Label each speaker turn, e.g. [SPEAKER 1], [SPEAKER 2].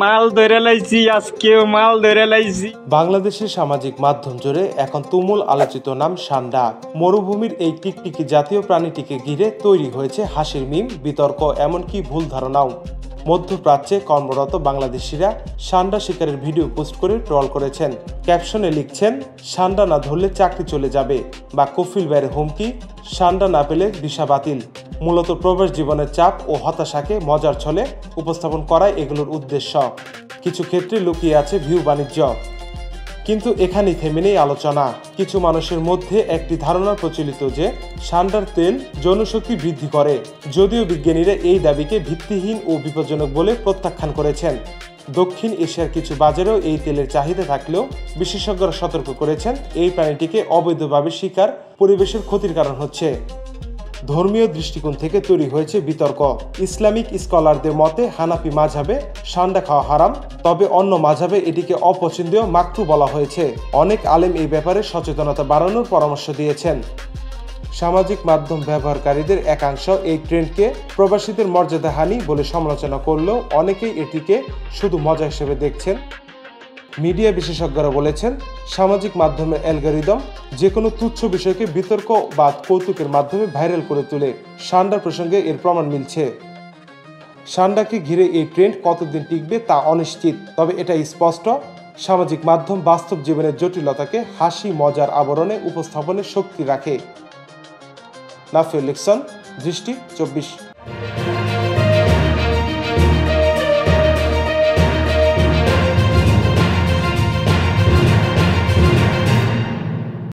[SPEAKER 1] মাল ধরে লাইছি, আজকেও মাল ধরে লাইছি।
[SPEAKER 2] বাংলাদেশের সামাজিক মাধ্যম জুড়ে এখন তুমুল আলোচিত নাম সান্ডা। মরুভূমির এই টিকটিকি জাতীয় প্রাণীটিকে ঘিরে তৈরি হয়েছে হাসির মিম, বিতর্ক, এমনকি ভুল ধারণাও। মধ্যপ্রাচ্যে কর্মরত বাংলাদেশিরা সান্ডা শিকারের ভিডিও পোস্ট করে ট্রল করেছেন। ক্যাপশনে লিখছেন, সান্ডা না ধরলে চাকরি চলে যাবে, বা কফিল ভাইয়ের হুমকি, সান্ডা না পেলে ভিসা বাতিল। মূলত প্রবাস জীবনের চাপ ও হতাশাকে মজার ছলে উপস্থাপন করাই এগুলোর উদ্দেশ্য। কিছু ক্ষেত্রে লুকিয়ে আছে ভিউ বাণিজ্য। কিন্তু এখানেই থেমে নেই আলোচনা। কিছু মানুষের মধ্যে একটি ধারণা প্রচলিত যে সান্ডার তেল যৌনশক্তি বৃদ্ধি করে, যদিও বিজ্ঞানীরা এই দাবিকে ভিত্তিহীন ও বিপজ্জনক বলে প্রত্যাখ্যান করেছেন। দক্ষিণ এশিয়ার কিছু বাজারেও এই তেলের চাহিদা থাকলেও বিশেষজ্ঞরা সতর্ক করেছেন, এই প্রাণীটিকে অবৈধভাবে শিকার পরিবেশের ক্ষতির কারণ হচ্ছে। ধর্মীয় দৃষ্টিকোণ থেকে তৈরি হয়েছে বিতর্ক। ইসলামিক স্কলারদের মতে হানাফি মাযহাবে সান্ডা খাওয়া হারাম, তবে অন্য মাযহাবে এটিকে অপছন্দনীয় মাকরুহ বলা হয়েছে। অনেক আলেম এই ব্যাপারে সচেতনতা বাড়ানোর পরামর্শ দিয়েছেন। সামাজিক মাধ্যম ব্যবহারকারীদের একাংশ এই ট্রেন্ডকে প্রবাসীদের মর্যাদাহানি বলে সমালোচনা করলেও অনেকেই এটিকে শুধু মজা হিসেবে দেখছেন। মিডিয়া বিশেষজ্ঞরা বলেছেন, সামাজিক মাধ্যমের অ্যালগরিদম যে কোনো তুচ্ছ বিষয়কে বিতর্ক বা কৌতুকের মাধ্যমে ভাইরাল করে তোলে। সান্ডার প্রসঙ্গে এর প্রমাণ মিলছে। সান্ডাকে ঘিরে এই ট্রেন্ড কতদিন টিকবে তা অনিশ্চিত, তবে এটা স্পষ্ট, সামাজিক মাধ্যম বাস্তব জীবনের জটিলতাকে হাসি মজার আবরণে উপস্থাপনের শক্তি রাখে। নাফিউল ইহসান, দৃষ্টি 24।